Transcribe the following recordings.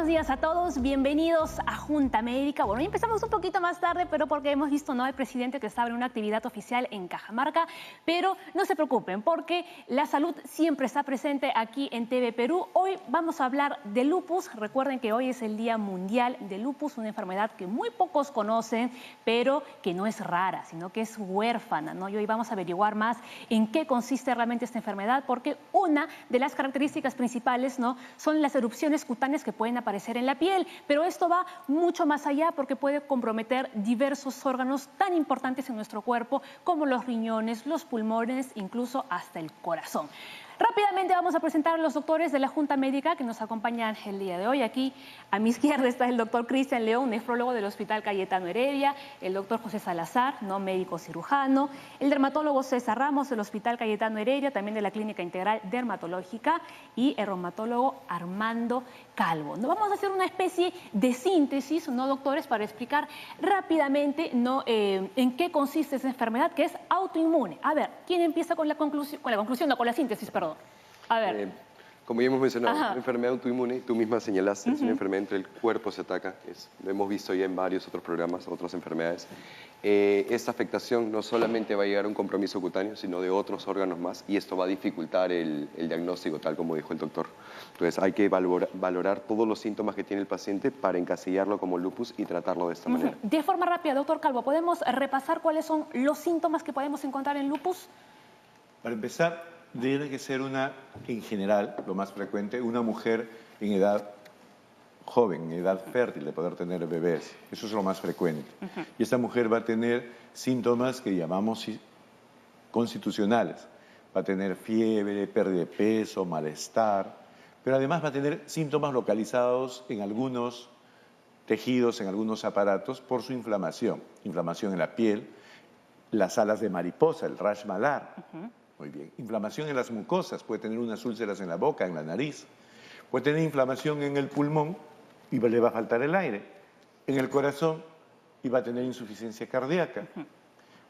buenos días a todos, bienvenidos a Junta Médica. Bueno, hoy empezamos un poquito más tarde, pero porque hemos visto al presidente que estaba en una actividad oficial en Cajamarca, pero no se preocupen porque la salud siempre está presente aquí en TV Perú. Hoy vamos a hablar de lupus. Recuerden que hoy es el Día Mundial de Lupus, una enfermedad que muy pocos conocen, pero que no es rara, sino que es huérfana, ¿no? Y hoy vamos a averiguar más en qué consiste realmente esta enfermedad, porque una de las características principales, ¿no?, son las erupciones cutáneas que pueden aparecer en la piel, pero esto va mucho más allá porque puede comprometer diversos órganos tan importantes en nuestro cuerpo como los riñones, los pulmones, incluso hasta el corazón. Rápidamente vamos a presentar a los doctores de la Junta Médica que nos acompañan el día de hoy. Aquí a mi izquierda está el doctor Cristian León, nefrólogo del Hospital Cayetano Heredia, el doctor José Salazar, no médico cirujano, el dermatólogo César Ramos del Hospital Cayetano Heredia, también de la Clínica Integral Dermatológica, y el reumatólogo Armando Calvo. Nos vamos a hacer una especie de síntesis, ¿no, doctores?, para explicar rápidamente, ¿no?, en qué consiste esa enfermedad que es autoinmune. A ver, ¿quién empieza con la síntesis, perdón? A ver. Como ya hemos mencionado, Ajá. una enfermedad autoinmune, tú misma señalaste, es una enfermedad entre el cuerpo se ataca, lo hemos visto ya en varios otros programas, otras enfermedades. Esta afectación no solamente va a llegar a un compromiso cutáneo, sino de otros órganos más, y esto va a dificultar el diagnóstico, tal como dijo el doctor. Entonces hay que valorar todos los síntomas que tiene el paciente para encasillarlo como lupus y tratarlo de esta manera. De forma rápida, doctor Calvo, ¿podemos repasar cuáles son los síntomas que podemos encontrar en lupus? Para empezar, tiene que ser en general, lo más frecuente, una mujer en edad joven, en edad fértil, de poder tener bebés. Eso es lo más frecuente. Y esta mujer va a tener síntomas que llamamos constitucionales. Va a tener fiebre, pérdida de peso, malestar, pero además va a tener síntomas localizados en algunos tejidos, en algunos aparatos, por su inflamación. Inflamación en la piel, las alas de mariposa, el rash malar. Muy bien. Inflamación en las mucosas, puede tener unas úlceras en la boca, en la nariz. Puede tener inflamación en el pulmón y le va a faltar el aire. En el corazón y va a tener insuficiencia cardíaca.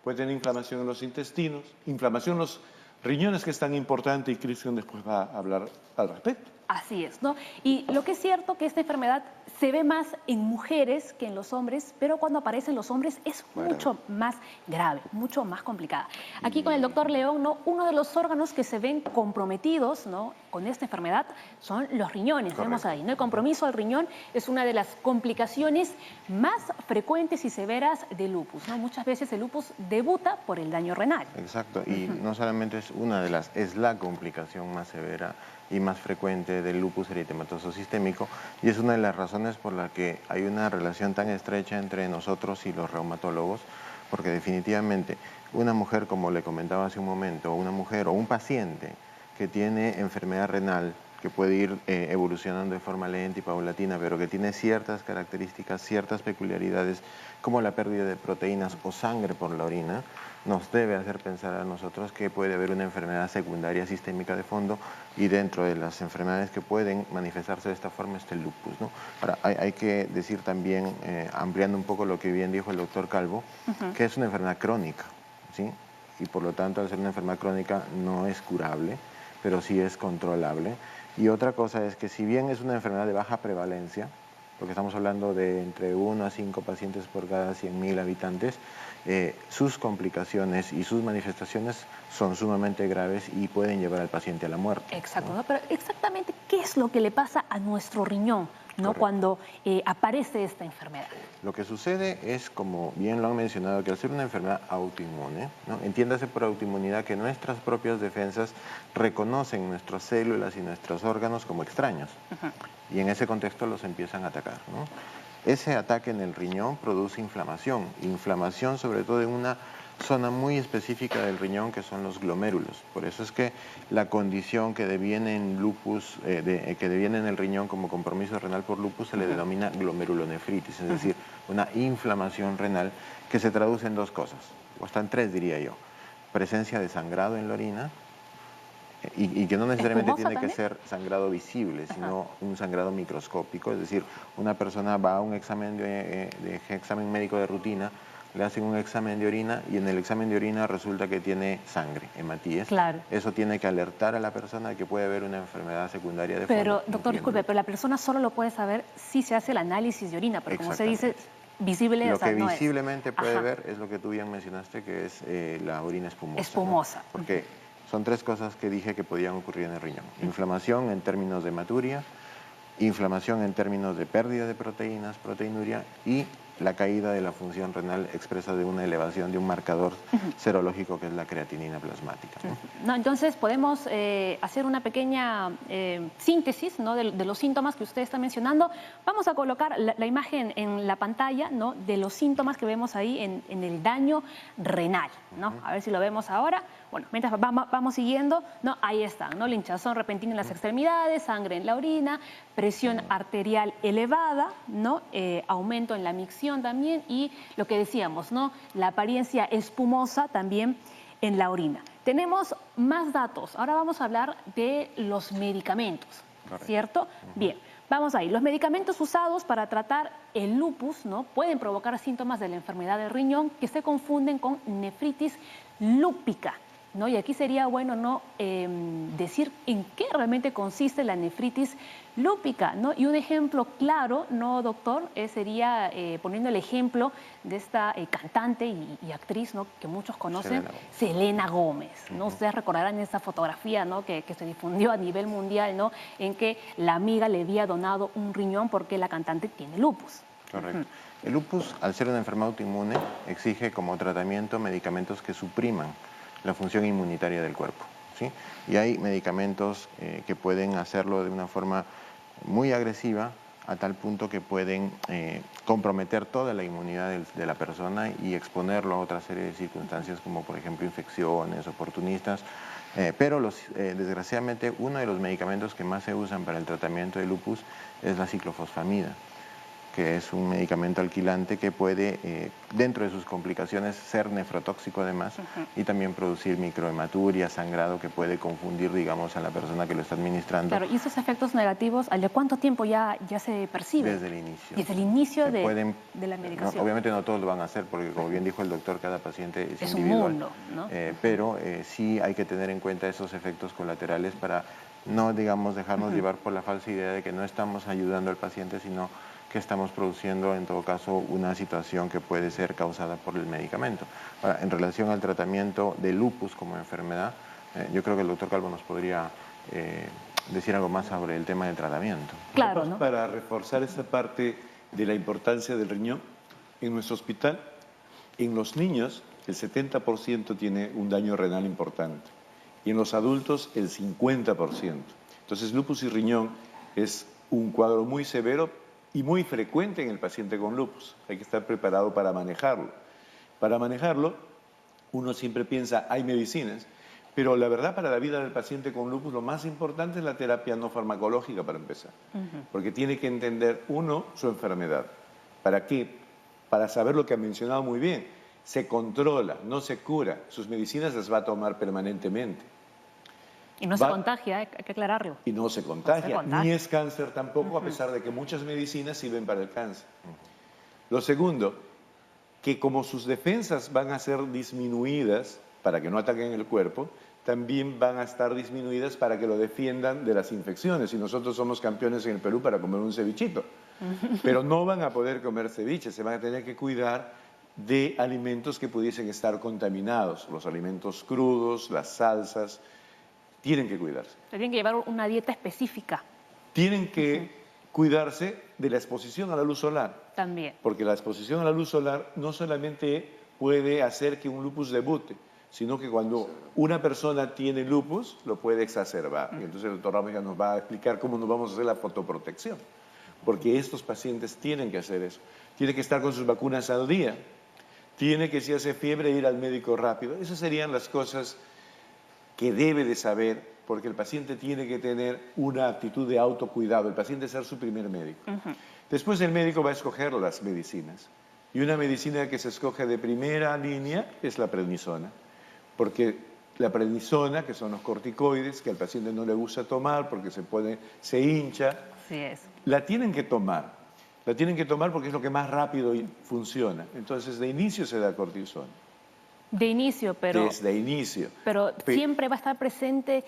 Puede tener inflamación en los intestinos, inflamación en los riñones, que es tan importante, y Cristian después va a hablar al respecto. Así es, ¿no? Y lo que es cierto que esta enfermedad se ve más en mujeres que en los hombres, pero cuando aparece en los hombres es mucho más grave, mucho más complicada. Aquí con el doctor León, ¿no?, uno de los órganos que se ven comprometidos, ¿no?, con esta enfermedad son los riñones. Correcto. Vemos ahí, ¿no? El compromiso del riñón es una de las complicaciones más frecuentes y severas de lupus, ¿no? Muchas veces el lupus debuta por el daño renal. Exacto, y no solamente es una de las, es la complicación más severa y más frecuente del lupus eritematoso sistémico, y es una de las razones por la que hay una relación tan estrecha entre nosotros y los reumatólogos, porque definitivamente una mujer, como le comentaba hace un momento, una mujer o un paciente que tiene enfermedad renal, que puede ir evolucionando de forma lenta y paulatina, pero que tiene ciertas características, ciertas peculiaridades, como la pérdida de proteínas o sangre por la orina, nos debe hacer pensar a nosotros que puede haber una enfermedad secundaria sistémica de fondo, y dentro de las enfermedades que pueden manifestarse de esta forma está el lupus, ¿no? Ahora, hay que decir también, ampliando un poco lo que bien dijo el doctor Calvo, que es una enfermedad crónica, ¿sí? Y por lo tanto, al ser una enfermedad crónica no es curable, pero sí es controlable. Y otra cosa es que, si bien es una enfermedad de baja prevalencia, porque estamos hablando de entre 1 a 5 pacientes por cada 100.000 habitantes, sus complicaciones y sus manifestaciones son sumamente graves y pueden llevar al paciente a la muerte. Exacto, ¿no? Pero exactamente, ¿qué es lo que le pasa a nuestro riñón, ¿no?, cuando aparece esta enfermedad? Lo que sucede es, como bien lo han mencionado, que al ser una enfermedad autoinmune, ¿no?, entiéndase por autoinmunidad que nuestras propias defensas reconocen nuestras células y nuestros órganos como extraños, y en ese contexto los empiezan a atacar, ¿no? Ese ataque en el riñón produce inflamación sobre todo en una zona muy específica del riñón, que son los glomérulos. Por eso es que la condición que deviene en lupus, que deviene en el riñón como compromiso renal por lupus, se le denomina glomerulonefritis, es decir, una inflamación renal que se traduce en dos cosas, o hasta en tres, diría yo: presencia de sangrado en la orina, y que no necesariamente tiene que ser sangrado visible, sino un sangrado microscópico, es decir, una persona va a un examen médico de rutina, le hacen un examen de orina y en el examen de orina resulta que tiene sangre, hematíes. Claro. Eso tiene que alertar a la persona de que puede haber una enfermedad secundaria de Pero, fondo, doctor, disculpe, pero la persona solo lo puede saber si se hace el análisis de orina, pero como se dice, visible, lo o sea, que no es. visiblemente puede Ajá. ver es lo que tú bien mencionaste, que es la orina espumosa. Espumosa. ¿No? Porque son tres cosas que dije que podían ocurrir en el riñón. Inflamación en términos de hematuria, inflamación en términos de pérdida de proteínas, proteinuria, y la caída de la función renal expresa de una elevación de un marcador serológico que es la creatinina plasmática, ¿no? No, entonces podemos hacer una pequeña síntesis, ¿no?, de los síntomas que usted está mencionando. Vamos a colocar la imagen en la pantalla, ¿no?, de los síntomas que vemos ahí en el daño renal, ¿no? A ver si lo vemos ahora. Bueno, mientras vamos siguiendo, ¿no? Ahí están, ¿no? La hinchazón repentina en las extremidades, sangre en la orina, presión arterial elevada, ¿no? Aumento en la micción también, y lo que decíamos, ¿no?, la apariencia espumosa también en la orina. Tenemos más datos. Ahora vamos a hablar de los medicamentos, ¿cierto? Bien, vamos ahí. Los medicamentos usados para tratar el lupus, ¿no?, pueden provocar síntomas de la enfermedad del riñón que se confunden con nefritis lúpica, ¿no? Y aquí sería bueno, ¿no?, decir en qué realmente consiste la nefritis lúpica, ¿no? Y un ejemplo claro, ¿no, doctor? Sería poniendo el ejemplo de esta cantante y actriz, ¿no?, que muchos conocen, Selena Gómez, ¿no? Ustedes recordarán esa fotografía, ¿no?, que se difundió a nivel mundial, ¿no?, en que la amiga le había donado un riñón porque la cantante tiene lupus. Correcto. El lupus, al ser una enfermedad autoinmune, exige como tratamiento medicamentos que supriman la función inmunitaria del cuerpo, ¿sí? Y hay medicamentos que pueden hacerlo de una forma muy agresiva, a tal punto que pueden comprometer toda la inmunidad de la persona y exponerlo a otra serie de circunstancias, como por ejemplo infecciones oportunistas. Pero desgraciadamente uno de los medicamentos que más se usan para el tratamiento de lupus es la ciclofosfamida, que es un medicamento alquilante que puede, dentro de sus complicaciones, ser nefrotóxico además, y también producir microhematuria, sangrado, que puede confundir, digamos, a la persona que lo está administrando. Claro, y esos efectos negativos, ¿al de cuánto tiempo ya se perciben? Desde el inicio. Desde el inicio de la medicación. No, obviamente no todos lo van a hacer, porque como bien dijo el doctor, cada paciente es un individual. mundo, ¿no? Pero sí hay que tener en cuenta esos efectos colaterales para no, digamos, dejarnos llevar por la falsa idea de que no estamos ayudando al paciente, sino que estamos produciendo, en todo caso, una situación que puede ser causada por el medicamento. Ahora, en relación al tratamiento de lupus como enfermedad, yo creo que el doctor Calvo nos podría decir algo más sobre el tema del tratamiento. Claro, ¿no? Para reforzar esa parte de la importancia del riñón, en nuestro hospital, en los niños, el 70% tiene un daño renal importante, y en los adultos el 50%. Entonces, lupus y riñón es un cuadro muy severo y muy frecuente en el paciente con lupus. Hay que estar preparado para manejarlo. Para manejarlo, uno siempre piensa, hay medicinas, pero la verdad, para la vida del paciente con lupus, lo más importante es la terapia no farmacológica, para empezar. Porque tiene que entender, uno, su enfermedad. ¿Para qué? Para saber lo que ha mencionado muy bien. Se controla, no se cura. Sus medicinas las va a tomar permanentemente. Y no se contagia, hay que aclararlo. Y no se contagia, ni es cáncer tampoco, a pesar de que muchas medicinas sirven para el cáncer. Lo segundo, que como sus defensas van a ser disminuidas para que no ataquen el cuerpo, también van a estar disminuidas para que lo defiendan de las infecciones. Y nosotros somos campeones en el Perú para comer un cevichito. Pero no van a poder comer ceviche, se van a tener que cuidar de alimentos que pudiesen estar contaminados, los alimentos crudos, las salsas. Tienen que cuidarse. Tienen que llevar una dieta específica. Tienen que cuidarse de la exposición a la luz solar. También. Porque la exposición a la luz solar no solamente puede hacer que un lupus debute, sino que cuando una persona tiene lupus, lo puede exacerbar. Y entonces el doctor Ramos ya nos va a explicar cómo nos vamos a hacer la fotoprotección. Porque estos pacientes tienen que hacer eso. Tienen que estar con sus vacunas al día. Tiene que, si hace fiebre, ir al médico rápido. Esas serían las cosas que debe de saber, porque el paciente tiene que tener una actitud de autocuidado, el paciente ser su primer médico. Después el médico va a escoger las medicinas, y una medicina que se escoge de primera línea es la prednisona, porque la prednisona, que son los corticoides, que al paciente no le gusta tomar porque se hincha, Así es. la tienen que tomar, La tienen que tomar porque es lo que más rápido funciona. Entonces, de inicio se da cortisona. De inicio, pero... Desde inicio. Pero siempre va a estar presente...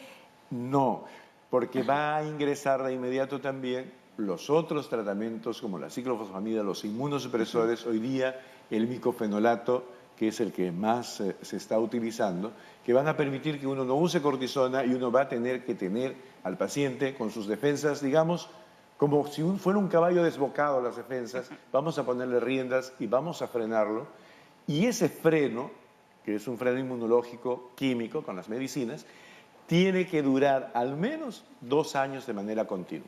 No, porque va a ingresar de inmediato también los otros tratamientos como la ciclofosfamida, los inmunosupresores, hoy día el micofenolato, que es el que más se está utilizando, que van a permitir que uno no use cortisona y uno va a tener que tener al paciente con sus defensas, digamos, como si fuera un caballo desbocado las defensas, vamos a ponerle riendas y vamos a frenarlo. Y ese freno, que es un freno inmunológico químico con las medicinas, tiene que durar al menos 2 años de manera continua.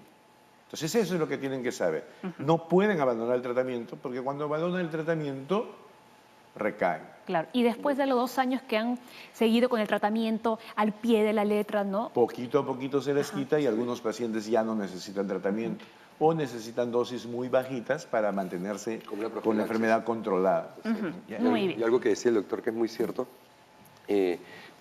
Entonces eso es lo que tienen que saber. No pueden abandonar el tratamiento porque cuando abandonan el tratamiento recaen. Claro, y después de los 2 años que han seguido con el tratamiento al pie de la letra, ¿no? Poquito a poquito se les quita y algunos pacientes ya no necesitan tratamiento o necesitan dosis muy bajitas para mantenerse con la enfermedad controlada. Muy bien. Y algo que decía el doctor que es muy cierto,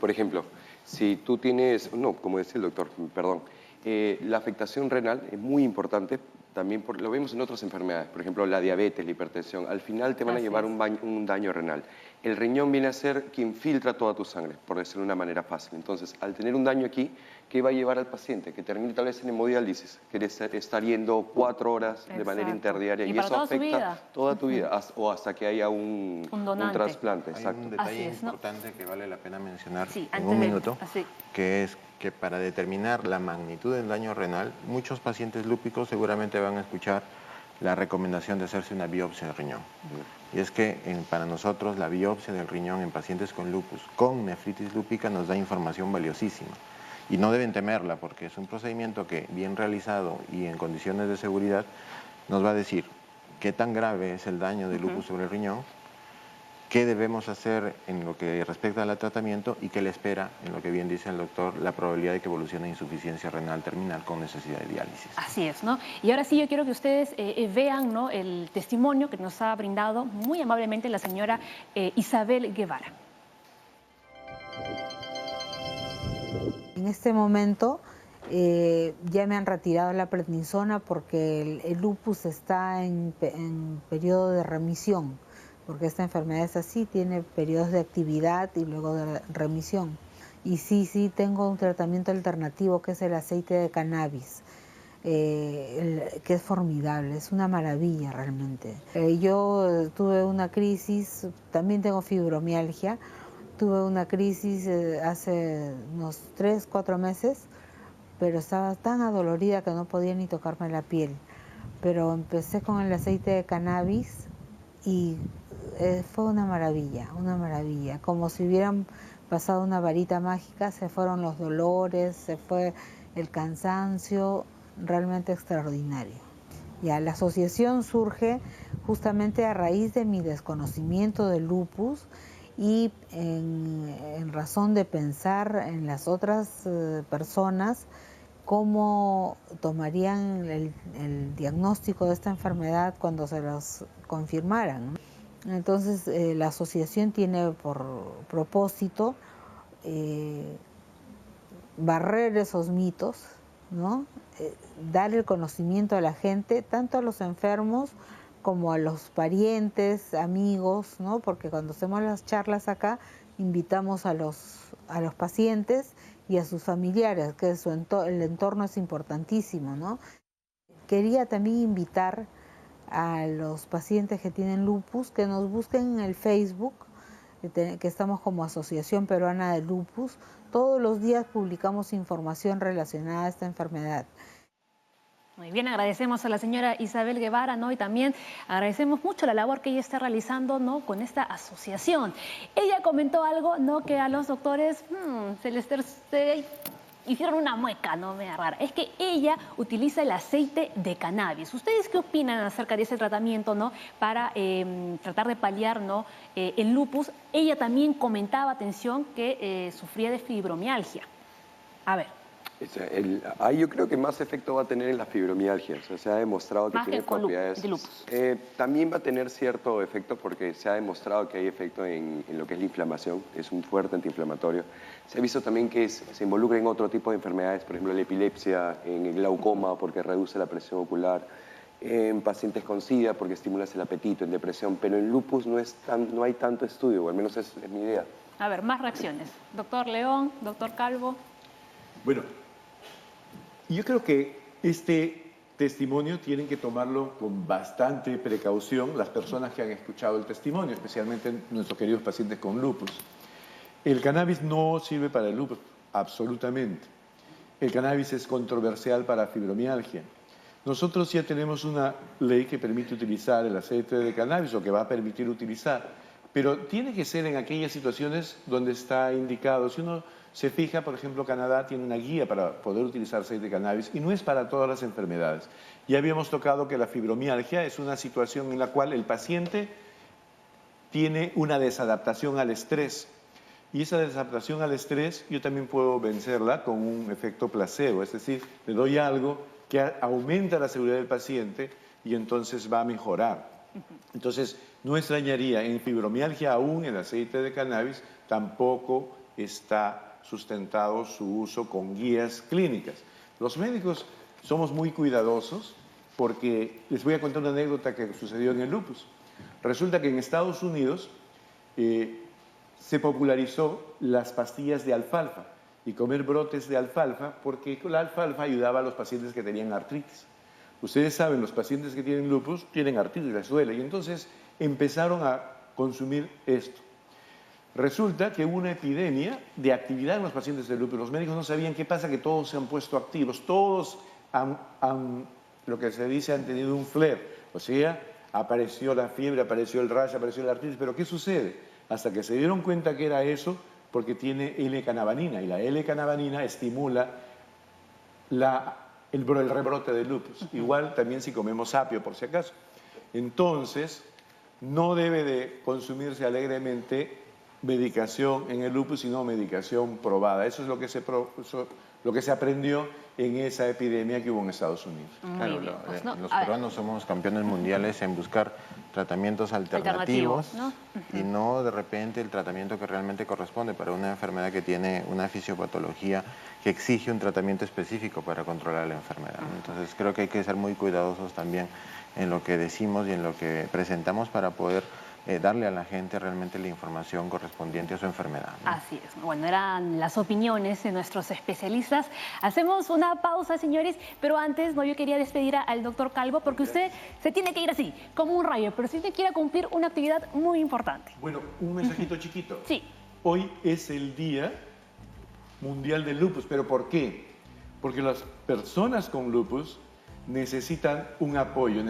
por ejemplo, si tú tienes, no, como decía el doctor, perdón, la afectación renal es muy importante, también lo vemos en otras enfermedades, por ejemplo la diabetes, la hipertensión, al final te van a llevar un daño renal. El riñón viene a ser quien filtra toda tu sangre, por decirlo de una manera fácil. Entonces, al tener un daño aquí, ¿qué va a llevar al paciente? Que termine tal vez en hemodiálisis, que estar yendo 4 horas de manera interdiaria y eso afecta toda tu vida, o hasta que haya un trasplante. Hay Exacto. un detalle importante que vale la pena mencionar en antes un minuto, así. que es que para determinar la magnitud del daño renal, muchos pacientes lúpicos seguramente van a escuchar la recomendación de hacerse una biopsia del riñón. Y es que para nosotros la biopsia del riñón en pacientes con lupus, con nefritis lúpica, nos da información valiosísima. Y no deben temerla porque es un procedimiento que, bien realizado y en condiciones de seguridad, nos va a decir qué tan grave es el daño del lupus sobre el riñón, qué debemos hacer en lo que respecta al tratamiento y qué le espera, en lo que bien dice el doctor, la probabilidad de que evolucione a insuficiencia renal terminal con necesidad de diálisis. Así es, ¿no? Y ahora sí yo quiero que ustedes vean, ¿no?, el testimonio que nos ha brindado muy amablemente la señora Isabel Guevara. En este momento ya me han retirado la prednisona porque el lupus está en periodo de remisión, porque esta enfermedad es así, tiene periodos de actividad y luego de remisión. Y sí, tengo un tratamiento alternativo que es el aceite de cannabis, que es formidable, es una maravilla realmente. Yo tuve una crisis, también tengo fibromialgia, tuve una crisis hace unos 3, 4 meses, pero estaba tan adolorida que no podía ni tocarme la piel. Pero empecé con el aceite de cannabis y fue una maravilla, como si hubieran pasado una varita mágica, se fueron los dolores, se fue el cansancio, realmente extraordinario. Ya, la asociación surge justamente a raíz de mi desconocimiento del lupus y en razón de pensar en las otras personas, cómo tomarían el diagnóstico de esta enfermedad cuando se los confirmaran, ¿no? Entonces la asociación tiene por propósito barrer esos mitos, ¿no? Dar el conocimiento a la gente, tanto a los enfermos como a los parientes, amigos, ¿no? Porque cuando hacemos las charlas acá invitamos a los pacientes y a sus familiares, que el entorno es importantísimo, ¿no? Quería también invitar a los pacientes que tienen lupus que nos busquen en el Facebook, que estamos como Asociación Peruana de Lupus. Todos los días publicamos información relacionada a esta enfermedad. Muy bien, agradecemos a la señora Isabel Guevara, ¿no? Y también agradecemos mucho la labor que ella está realizando, ¿no?, con esta asociación. Ella comentó algo, ¿no?, que a los doctores se hicieron una mueca, ¿no?, media rara. Es que ella utiliza el aceite de cannabis. ¿Ustedes qué opinan acerca de ese tratamiento, ¿no?, para tratar de paliar, ¿no?, el lupus? Ella también comentaba, atención, que sufría de fibromialgia. A ver. Ahí yo creo que más efecto va a tener en la fibromialgia. O sea, se ha demostrado que tiene propiedades. También va a tener cierto efecto porque se ha demostrado que hay efecto en lo que es la inflamación. Es un fuerte antiinflamatorio. Se ha visto también que se involucra en otro tipo de enfermedades, por ejemplo la epilepsia, en el glaucoma porque reduce la presión ocular. en pacientes con SIDA porque estimulas el apetito, en depresión, pero en lupus no hay tanto estudio, o al menos es mi idea. A ver, más reacciones. Doctor León, doctor Calvo. Bueno, yo creo que este testimonio tienen que tomarlo con bastante precaución las personas que han escuchado el testimonio, especialmente nuestros queridos pacientes con lupus. El cannabis no sirve para el lupus, absolutamente. El cannabis es controversial para fibromialgia. Nosotros ya tenemos una ley que permite utilizar el aceite de cannabis o que va a permitir utilizar, pero tiene que ser en aquellas situaciones donde está indicado. Si uno se fija, por ejemplo, Canadá tiene una guía para poder utilizar aceite de cannabis y no es para todas las enfermedades. Ya habíamos tocado que la fibromialgia es una situación en la cual el paciente tiene una desadaptación al estrés. Y esa desadaptación al estrés yo también puedo vencerla con un efecto placebo, es decir, le doy algo que aumenta la seguridad del paciente y entonces va a mejorar. Entonces, no extrañaría, en fibromialgia aún el aceite de cannabis tampoco está sustentado su uso con guías clínicas. Los médicos somos muy cuidadosos porque les voy a contar una anécdota que sucedió en el lupus. Resulta que en Estados Unidos se popularizó las pastillas de alfalfa y comer brotes de alfalfa porque la alfalfa ayudaba a los pacientes que tenían artritis. Ustedes saben, los pacientes que tienen lupus tienen artritis, les duele, y entonces empezaron a consumir esto. Resulta que hubo una epidemia de actividad en los pacientes de lupus. Los médicos no sabían qué pasa, que todos se han puesto activos, todos lo que se dice, han tenido un flare, o sea, apareció la fiebre, apareció el rash, apareció la artritis, pero ¿qué sucede? Hasta que se dieron cuenta que era eso, porque tiene L-canavanina, y la L-canavanina estimula el rebrote del lupus. Igual también si comemos apio, por si acaso. Entonces, no debe de consumirse alegremente medicación en el lupus, sino medicación probada. Eso es lo que se aprendió en esa epidemia que hubo en Estados Unidos. Claro, los peruanos somos campeones mundiales en buscar tratamientos alternativos, ¿no? Y no de repente el tratamiento que realmente corresponde para una enfermedad que tiene una fisiopatología que exige un tratamiento específico para controlar la enfermedad. Entonces creo que hay que ser muy cuidadosos también en lo que decimos y en lo que presentamos para poder darle a la gente realmente la información correspondiente a su enfermedad, ¿no? Así es. Bueno, eran las opiniones de nuestros especialistas. Hacemos una pausa, señores, pero antes yo quería despedir al doctor Calvo porque usted se tiene que ir así, como un rayo, pero sí te quiere cumplir una actividad muy importante. Bueno, un mensajito chiquito. Sí. Hoy es el Día Mundial del Lupus, ¿pero por qué? Porque las personas con lupus necesitan un apoyo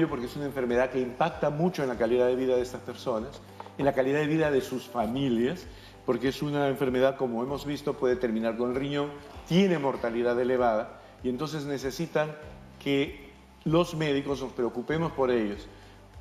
porque es una enfermedad que impacta mucho en la calidad de vida de estas personas, en la calidad de vida de sus familias, porque es una enfermedad, como hemos visto, puede terminar con el riñón, tiene mortalidad elevada y entonces necesitan que los médicos nos preocupemos por ellos,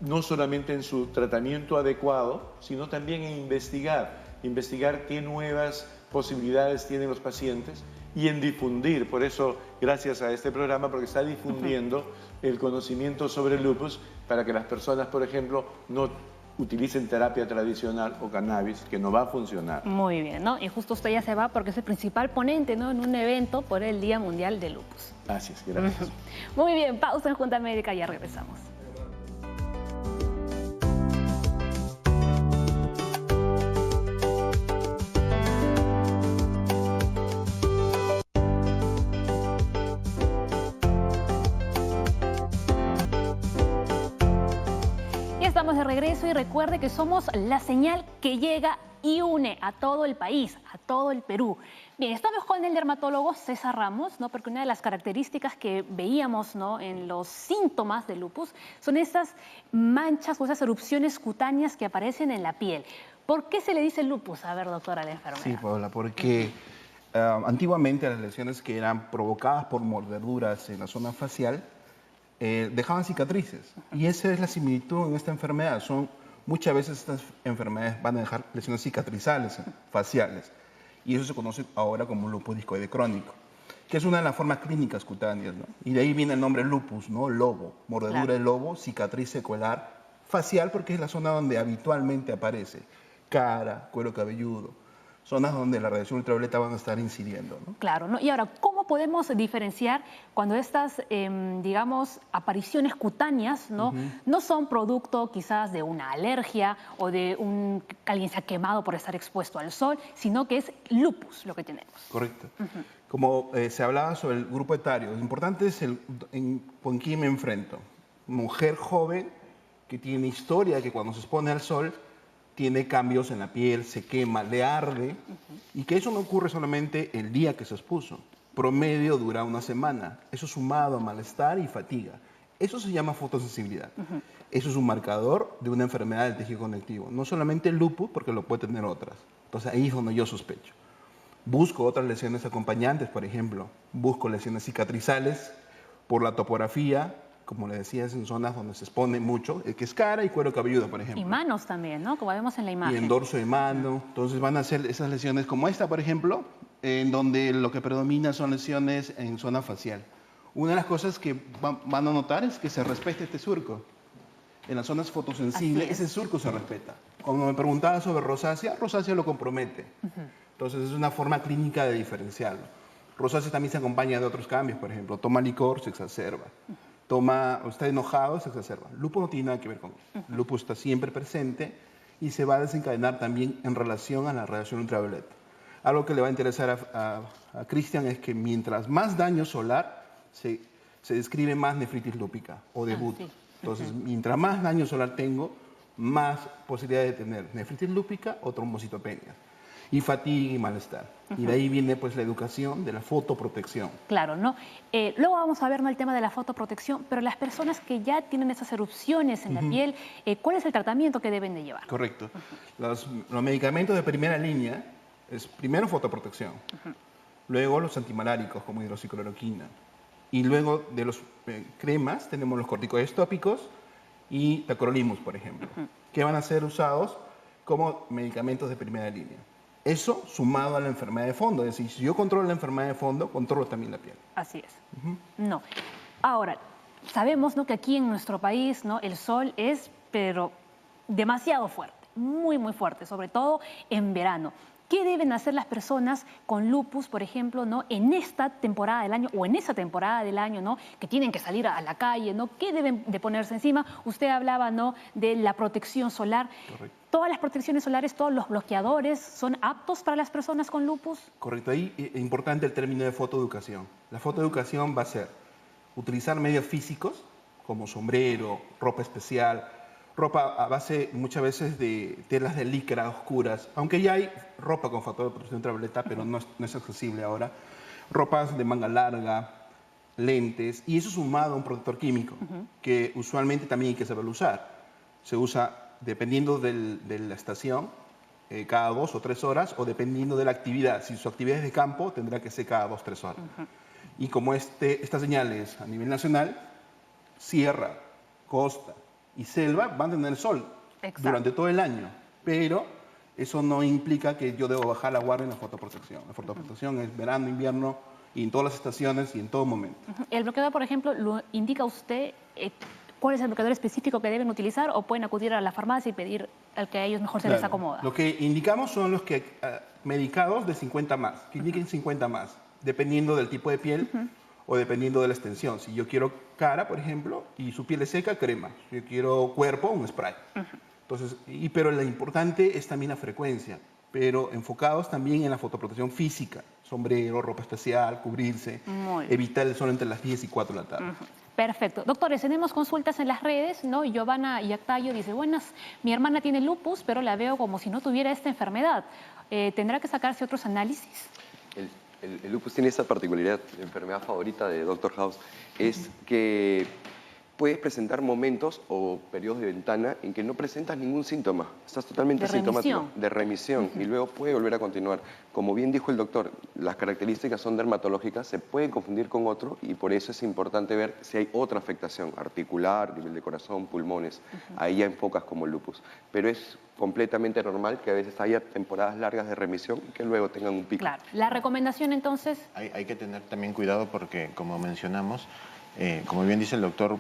no solamente en su tratamiento adecuado, sino también en investigar qué nuevas posibilidades tienen los pacientes y en difundir. Por eso, gracias a este programa, porque está difundiendo el conocimiento sobre el lupus para que las personas, por ejemplo, no utilicen terapia tradicional o cannabis, que no va a funcionar. Muy bien, ¿no? Y justo usted ya se va porque es el principal ponente, ¿no?, en un evento por el Día Mundial del Lupus. Así es, gracias. Muy bien, pausa en Junta Médica, ya regresamos. Estamos de regreso y recuerde que somos la señal que llega y une a todo el país, a todo el Perú. Bien, estamos con el dermatólogo César Ramos, ¿no?, porque una de las características que veíamos, ¿no?, en los síntomas de lupus son esas manchas o esas erupciones cutáneas que aparecen en la piel. ¿Por qué se le dice lupus? A ver, doctora, la enfermedad. Sí, Paola, porque antiguamente las lesiones que eran provocadas por mordeduras en la zona facial dejaban cicatrices, y esa es la similitud en esta enfermedad. Muchas veces estas enfermedades van a dejar lesiones cicatrizales faciales, y eso se conoce ahora como lupus discoide crónico, que es una de las formas clínicas cutáneas, ¿no? Y de ahí viene el nombre lupus, ¿no? Lobo, mordedura de lobo, cicatriz secular facial, porque es la zona donde habitualmente aparece cara, cuero cabelludo. zonas donde la radiación ultravioleta van a estar incidiendo, ¿no? Claro, ¿no? Y ahora, ¿cómo podemos diferenciar cuando estas, digamos, apariciones cutáneas, ¿no? No son producto quizás de una alergia o de que alguien se ha quemado por estar expuesto al sol, sino que es lupus lo que tenemos? Correcto. Como se hablaba sobre el grupo etario, lo importante es con quién me enfrento. Mujer joven que tiene historia, que cuando se expone al sol tiene cambios en la piel, se quema, le arde, y que eso no ocurre solamente el día que se expuso. Promedio dura una semana. Eso sumado a malestar y fatiga. Eso se llama fotosensibilidad. Eso es un marcador de una enfermedad del tejido conectivo. No solamente el lupus, porque lo puede tener otras. Entonces ahí es donde yo sospecho. Busco otras lesiones acompañantes, por ejemplo. Busco lesiones cicatrizales por la topografía, como le decía, en zonas donde se expone mucho, que es cara y cuero cabelludo, por ejemplo. Y manos también, ¿no? Como vemos en la imagen. Y en dorso de mano. Entonces van a ser esas lesiones como esta, por ejemplo, en donde lo que predomina son lesiones en zona facial. Una de las cosas que van a notar es que se respeta este surco. En las zonas fotosensibles, ese surco se respeta. Cuando me preguntaba sobre rosácea, rosácea lo compromete. Entonces es una forma clínica de diferenciarlo. Rosácea también se acompaña de otros cambios, por ejemplo, toma licor, se exacerba. Está enojado, se exacerba. Lupus no tiene nada que ver con eso. Lupus está siempre presente y se va a desencadenar también en relación a la radiación ultravioleta. Algo que le va a interesar a Cristian es que mientras más daño solar, se describe más nefritis lúpica o debut. Sí. Entonces, mientras más daño solar tengo, más posibilidad de tener nefritis lúpica o trombocitopenia. Y fatiga y malestar. Y de ahí viene pues la educación de la fotoprotección. Claro, ¿no? Luego vamos a ver, ¿no?, el tema de la fotoprotección, pero las personas que ya tienen esas erupciones en la piel, ¿cuál es el tratamiento que deben de llevar? Correcto. Los medicamentos de primera línea es primero fotoprotección, luego los antimaláricos como hidroxicloroquina, y luego de los cremas tenemos los corticoides tópicos y tacrolimus, por ejemplo, que van a ser usados como medicamentos de primera línea. Eso sumado a la enfermedad de fondo, es decir, si yo controlo la enfermedad de fondo, controlo también la piel. Así es. No. Ahora, sabemos, ¿no?, que aquí en nuestro país, ¿no?, el sol es, pero demasiado fuerte, muy, muy fuerte, sobre todo en verano. ¿Qué deben hacer las personas con lupus, por ejemplo, ¿no?, en esta temporada del año o en esa temporada del año, ¿no?, que tienen que salir a la calle, ¿no? ¿Qué deben de ponerse encima? Usted hablaba, ¿no?, de la protección solar. Correcto. ¿Todas las protecciones solares, todos los bloqueadores son aptos para las personas con lupus? Correcto. Ahí es importante el término de fotoeducación. La fotoeducación va a ser utilizar medios físicos como sombrero, ropa especial, ropa a base muchas veces de telas de licra oscuras, aunque ya hay ropa con factor de protección ultravioleta, pero no es accesible ahora. Ropas de manga larga, lentes, y eso sumado a un protector químico, que usualmente también hay que saberlo usar. Se usa dependiendo de la estación, cada 2 o 3 horas, o dependiendo de la actividad. Si su actividad es de campo, tendrá que ser cada 2 o 3 horas. Y como estas señales a nivel nacional, sierra, costa y selva van a tener sol durante todo el año, pero eso no implica que yo debo bajar la guardia en la fotoprotección. La fotoprotección es verano, invierno, y en todas las estaciones y en todo momento. El bloqueador, por ejemplo, ¿lo indica usted cuál es el bloqueador específico que deben utilizar o pueden acudir a la farmacia y pedir al que a ellos mejor se les acomoda? Lo que indicamos son los que medicados de 50 más, que indiquen 50 más, dependiendo del tipo de piel o dependiendo de la extensión. Si yo quiero cara, por ejemplo, y su piel es seca, crema. Si yo quiero cuerpo, un spray. Entonces, pero lo importante es también la frecuencia, pero enfocados también en la fotoprotección física, sombrero, ropa especial, cubrirse, evitar el sol entre las 10 y 4 de la tarde. Perfecto. Doctores, tenemos consultas en las redes, ¿no? Giovanna Yactayo dice, buenas, mi hermana tiene lupus, pero la veo como si no tuviera esta enfermedad. ¿Tendrá que sacarse otros análisis? El lupus tiene esa particularidad, la enfermedad favorita de Dr. House, es que puedes presentar momentos o periodos de ventana en que no presentas ningún síntoma, estás totalmente asintomático, de remisión, y luego puede volver a continuar. Como bien dijo el doctor, las características son dermatológicas, se pueden confundir con otro y por eso es importante ver si hay otra afectación articular, nivel de corazón, pulmones, ahí ya enfocas como el lupus. Pero es completamente normal que a veces haya temporadas largas de remisión y que luego tengan un pico. Claro. La recomendación entonces... Hay que tener también cuidado porque, como mencionamos, como bien dice el doctor,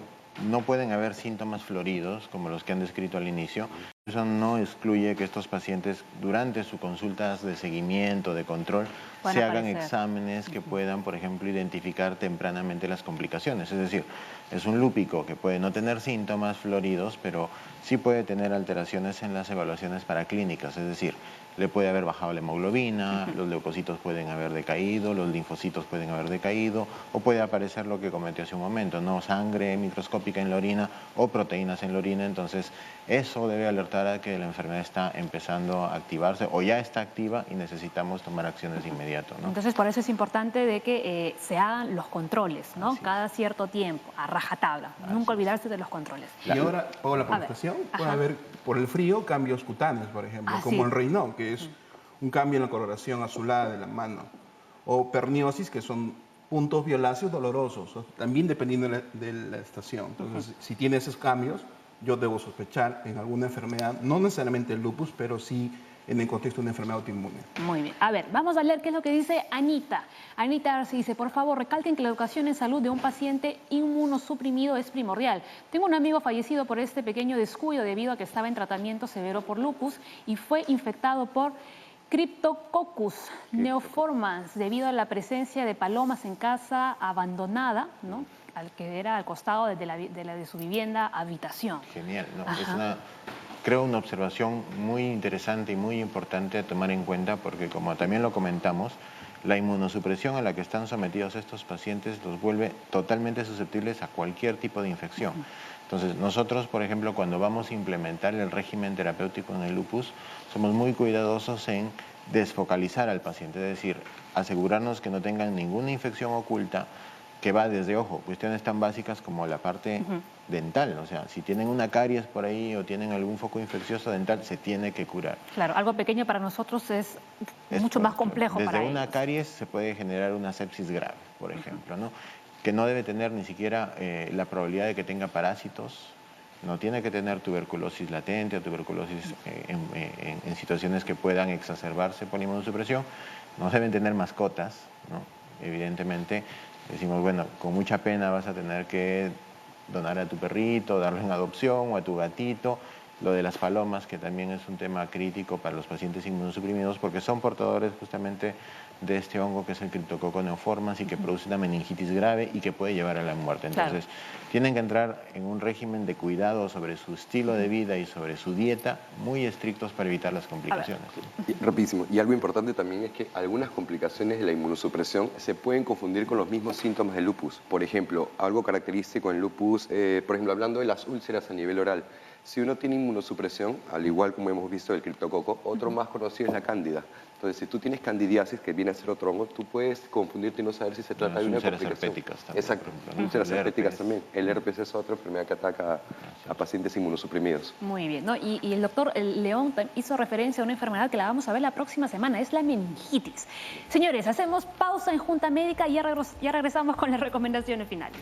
no pueden haber síntomas floridos como los que han descrito al inicio, Eso no excluye que estos pacientes durante sus consultas de seguimiento, de control, se hagan exámenes que puedan, por ejemplo, identificar tempranamente las complicaciones. Es decir, es un lúpico que puede no tener síntomas floridos, pero sí puede tener alteraciones en las evaluaciones paraclínicas. Es decir, le puede haber bajado la hemoglobina, los leucocitos pueden haber decaído, los linfocitos pueden haber decaído, o puede aparecer lo que comenté hace un momento, ¿no? Sangre microscópica en la orina o proteínas en la orina. Entonces, eso debe alertar a que la enfermedad está empezando a activarse o ya está activa y necesitamos tomar acciones de inmediato, ¿no? Entonces, por eso es importante de que se hagan los controles, ¿no? Cada cierto tiempo, a rajatabla. Nunca olvidarse de los controles. Y ahora, por la prescripción, puede haber por el frío cambios cutáneos, por ejemplo, como el Raynaud, que es un cambio en la coloración azulada de la mano, o perniosis, que son puntos violáceos dolorosos, también dependiendo de la estación. Entonces, si tiene esos cambios, yo debo sospechar en alguna enfermedad, no necesariamente el lupus, pero sí en el contexto de una enfermedad autoinmune. Muy bien. A ver, vamos a leer qué es lo que dice Anita. Anita Arce dice, por favor, recalquen que la educación en salud de un paciente inmunosuprimido es primordial. Tengo un amigo fallecido por este pequeño descuido debido a que estaba en tratamiento severo por lupus y fue infectado por Cryptococcus neoformans debido a la presencia de palomas en casa abandonada, ¿no? Que era al costado de su vivienda habitación. Genial, ¿no? Es creo una observación muy interesante y muy importante a tomar en cuenta porque, como también lo comentamos, la inmunosupresión a la que están sometidos estos pacientes los vuelve totalmente susceptibles a cualquier tipo de infección. Entonces, nosotros, por ejemplo, cuando vamos a implementar el régimen terapéutico en el lupus, somos muy cuidadosos en desfocalizar al paciente, es decir, asegurarnos que no tengan ninguna infección oculta, que va desde, ojo, cuestiones tan básicas como la parte dental. O sea, si tienen una caries por ahí o tienen algún foco infeccioso dental, se tiene que curar. Claro, algo pequeño para nosotros es mucho más complejo para ellos. Desde una caries se puede generar una sepsis grave, por ejemplo, ¿no? Que no debe tener ni siquiera la probabilidad de que tenga parásitos, no tiene que tener tuberculosis latente o tuberculosis en situaciones que puedan exacerbarse por inmunosupresión, no deben tener mascotas, ¿no? Evidentemente, decimos, bueno, con mucha pena vas a tener que donar a tu perrito, darlo en adopción o a tu gatito. Lo de las palomas, que también es un tema crítico para los pacientes inmunosuprimidos porque son portadores justamente de este hongo que es el Cryptococcus neoformans y que produce una meningitis grave y que puede llevar a la muerte. Entonces, tienen que entrar en un régimen de cuidado sobre su estilo de vida y sobre su dieta muy estrictos para evitar las complicaciones. Rapidísimo. Y algo importante también es que algunas complicaciones de la inmunosupresión se pueden confundir con los mismos síntomas del lupus. Por ejemplo, algo característico en lupus, por ejemplo, hablando de las úlceras a nivel oral, si uno tiene inmunosupresión, al igual como hemos visto del criptococo, otro más conocido es la cándida. Entonces, si tú tienes candidiasis, que viene a ser otro hongo, tú puedes confundirte y no saber si se trata de una complicación. Úlceras herpéticas también. Exacto, úlceras herpéticas también. El herpes es otra enfermedad que ataca a pacientes inmunosuprimidos. Muy bien, ¿no? Y el doctor León hizo referencia a una enfermedad que la vamos a ver la próxima semana, es la meningitis. Señores, hacemos pausa en Junta Médica y ya regresamos con las recomendaciones finales.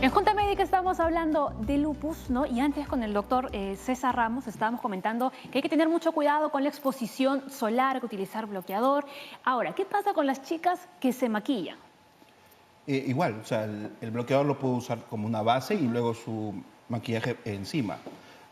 En Junta Médica estamos hablando de lupus, ¿no? Y antes con el doctor César Ramos estábamos comentando que hay que tener mucho cuidado con la exposición solar, hay que utilizar bloqueador. Ahora, ¿qué pasa con las chicas que se maquillan? Igual, o sea, el bloqueador lo puedo usar como una base y luego su maquillaje encima.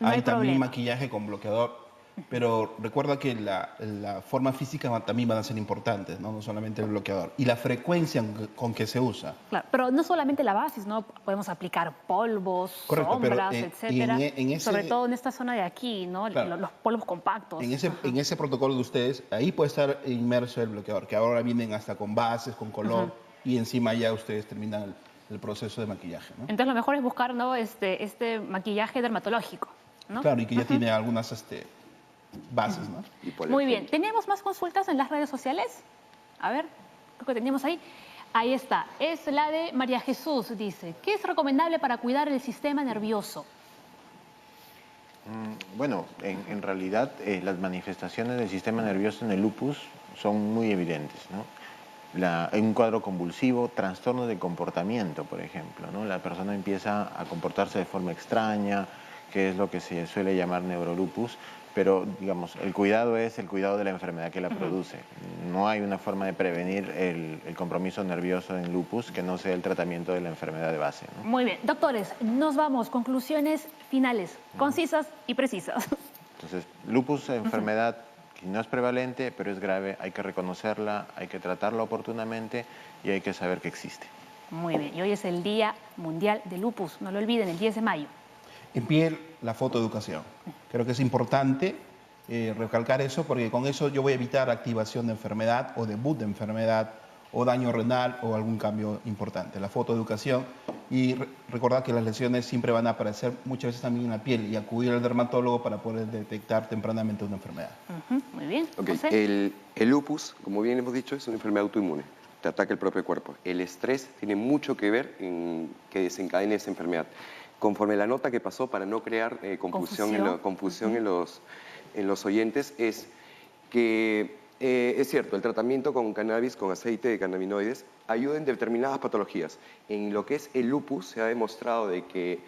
Hay también maquillaje con bloqueador, pero recuerda que la forma física también van a ser importantes, ¿no? No solamente el bloqueador. Y la frecuencia con que se usa. Claro, pero no solamente la base, ¿no? Podemos aplicar polvos, sombras, etcétera. Sobre todo en esta zona de aquí, ¿no? Claro, los polvos compactos. En ese protocolo de ustedes, ahí puede estar inmerso el bloqueador, que ahora vienen hasta con bases, con color, y encima ya ustedes terminan el proceso de maquillaje, ¿no? Entonces lo mejor es buscar, ¿no? este maquillaje dermatológico, ¿no? Claro, y que ya tiene algunas bases, ¿no? Muy bien. ¿Tenemos más consultas en las redes sociales? A ver, creo que teníamos ahí. Ahí está. Es la de María Jesús, dice. ¿Qué es recomendable para cuidar el sistema nervioso? Bueno, en realidad las manifestaciones del sistema nervioso en el lupus son muy evidentes, ¿no? Hay un cuadro convulsivo, trastornos de comportamiento, por ejemplo, ¿no? La persona empieza a comportarse de forma extraña, que es lo que se suele llamar neurolupus, pero digamos, el cuidado es el cuidado de la enfermedad que la produce. No hay una forma de prevenir el compromiso nervioso en lupus que no sea el tratamiento de la enfermedad de base, ¿no? Muy bien. Doctores, nos vamos. Conclusiones finales, concisas y precisas. Entonces, lupus, enfermedad que no es prevalente, pero es grave, hay que reconocerla, hay que tratarla oportunamente y hay que saber que existe. Muy bien. Y hoy es el Día Mundial de Lupus. No lo olviden, el 10 de mayo. En pie la fotoeducación. Creo que es importante recalcar eso porque con eso yo voy a evitar activación de enfermedad o debut de enfermedad o daño renal o algún cambio importante. La fotoeducación y recordar que las lesiones siempre van a aparecer muchas veces también en la piel y acudir al dermatólogo para poder detectar tempranamente una enfermedad. Muy bien. Okay. El lupus, como bien hemos dicho, es una enfermedad autoinmune. Te ataca el propio cuerpo. El estrés tiene mucho que ver en que desencadene esa enfermedad. Conforme la nota que pasó, para no crear confusión en los oyentes, es que es cierto, el tratamiento con cannabis, con aceite de cannabinoides, ayuda en determinadas patologías. En lo que es el lupus se ha demostrado de que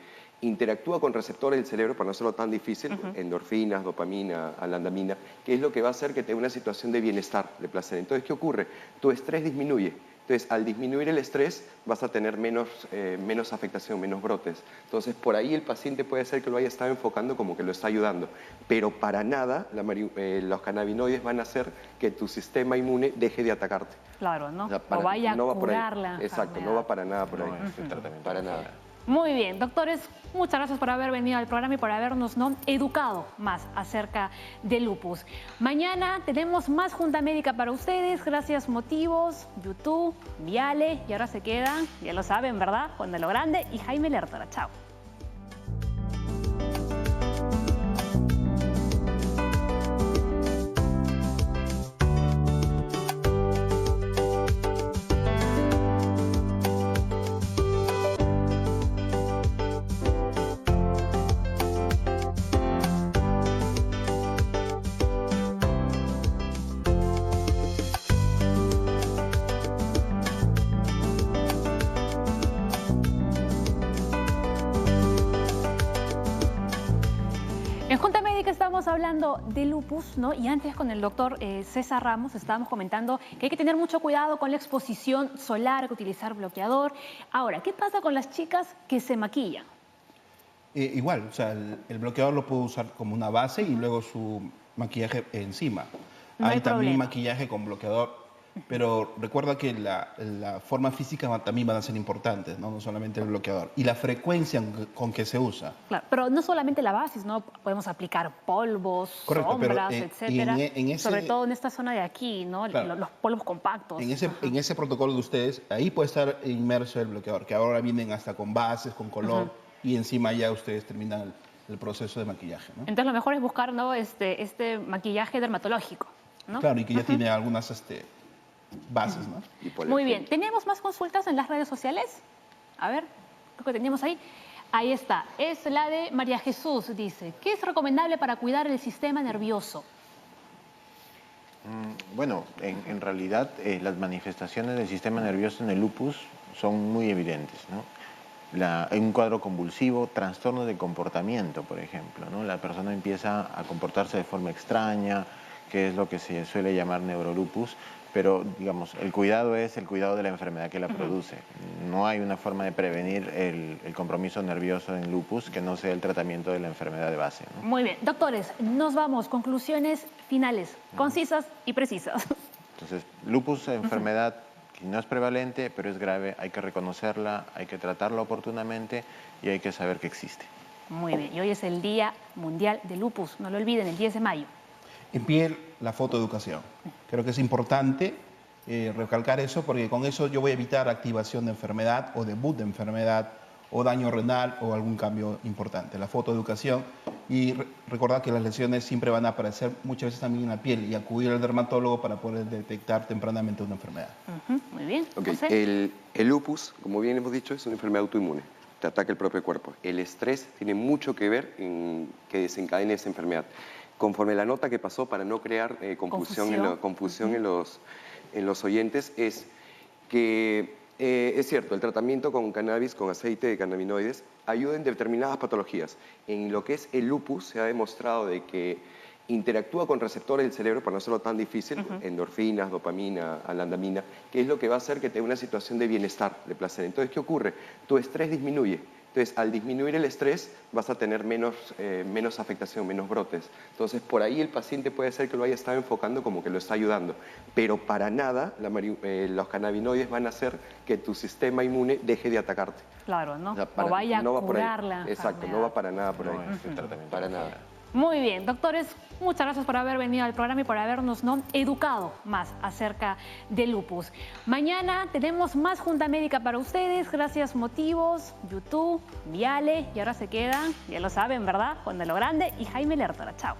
interactúa con receptores del cerebro, para no hacerlo tan difícil, endorfinas, dopamina, alandamina, que es lo que va a hacer que tenga una situación de bienestar, de placer. Entonces, ¿qué ocurre? Tu estrés disminuye. Entonces, al disminuir el estrés, vas a tener menos afectación, menos brotes. Entonces, por ahí el paciente puede ser que lo haya estado enfocando como que lo está ayudando. Pero para nada, los cannabinoides van a hacer que tu sistema inmune deje de atacarte. Claro, ¿no? O sea, o vaya no a va por ahí. curar la Exacto, enfermedad. no va para nada por ahí. No es el tratamiento Para nada. Muy bien, doctores, muchas gracias por haber venido al programa y por habernos educado más acerca del lupus. Mañana tenemos más Junta Médica para ustedes, gracias Motivos, YouTube, Viale, y ahora se quedan, ya lo saben, ¿verdad? Juan de lo Grande y Jaime Lertora. Chao. En Junta Médica estamos hablando de lupus, ¿no? Y antes con el doctor César Ramos estábamos comentando que hay que tener mucho cuidado con la exposición solar, que utilizar bloqueador. Ahora, ¿qué pasa con las chicas que se maquillan? Igual, o sea, el bloqueador lo puedo usar como una base y luego su maquillaje encima. No hay también problema. maquillaje con bloqueador, pero recuerda que la forma física también van a ser importantes, ¿no? No solamente el bloqueador. Y la frecuencia con que se usa. Claro, pero no solamente la base, ¿no? Podemos aplicar polvos, Correcto, pero, sombras, etcétera. en ese- Sobre todo en esta zona de aquí, ¿no? Claro. Los polvos compactos. En ese protocolo de ustedes, ahí puede estar inmerso el bloqueador, que ahora vienen hasta con bases, con color, y encima ya ustedes terminan el proceso de maquillaje, ¿no? Entonces lo mejor es buscar, ¿no? este maquillaje dermatológico, ¿no? Claro, y que ya tiene algunas bases, ¿no? Muy bien. ¿Tenemos más consultas en las redes sociales? A ver, creo que teníamos ahí. Ahí está. Es la de María Jesús, dice. ¿Qué es recomendable para cuidar el sistema nervioso? Bueno, en realidad las manifestaciones del sistema nervioso en el lupus son muy evidentes, ¿no? Hay un cuadro convulsivo, trastornos de comportamiento, por ejemplo, ¿no? La persona empieza a comportarse de forma extraña, que es lo que se suele llamar neurolupus, pero digamos, el cuidado es el cuidado de la enfermedad que la produce. No hay una forma de prevenir el compromiso nervioso en lupus que no sea el tratamiento de la enfermedad de base, ¿no? Muy bien. Doctores, nos vamos. Conclusiones finales, concisas y precisas. Entonces, lupus, enfermedad que no es prevalente, pero es grave, hay que reconocerla, hay que tratarla oportunamente y hay que saber que existe. Muy bien. Y hoy es el Día Mundial de Lupus. No lo olviden, el 10 de mayo. En pie la fotoeducación. Creo que es importante recalcar eso porque con eso yo voy a evitar activación de enfermedad o debut de enfermedad o daño renal o algún cambio importante. La fotoeducación y recordar que las lesiones siempre van a aparecer muchas veces también en la piel y acudir al dermatólogo para poder detectar tempranamente una enfermedad. Muy bien. Okay. José. El lupus, como bien hemos dicho, es una enfermedad autoinmune. Te ataca el propio cuerpo. El estrés tiene mucho que ver en que desencadene esa enfermedad. Conforme la nota que pasó, para no crear confusión en los oyentes, es que Es cierto, el tratamiento con cannabis, con aceite de cannabinoides, ayuda en determinadas patologías. En lo que es el lupus se ha demostrado de que interactúa con receptores del cerebro, para no hacerlo tan difícil, endorfinas, dopamina, anandamina, que es lo que va a hacer que tenga una situación de bienestar, de placer. Entonces, ¿qué ocurre? Tu estrés disminuye. Entonces, al disminuir el estrés, vas a tener menos afectación, menos brotes. Entonces, por ahí el paciente puede ser que lo haya estado enfocando como que lo está ayudando. Pero para nada los cannabinoides van a hacer que tu sistema inmune deje de atacarte. Claro, ¿no? O sea, O vaya no a va por ahí. curar la Exacto, no enfermedad. va para nada por ahí. No, es el tratamiento Para de nada. fuera. Muy bien, doctores, muchas gracias por haber venido al programa y por habernos educado más acerca del lupus. Mañana tenemos más Junta Médica para ustedes, gracias Motivos, YouTube, Viale, y ahora se quedan, ya lo saben, ¿verdad? Juan de lo Grande y Jaime Lertora. Chao.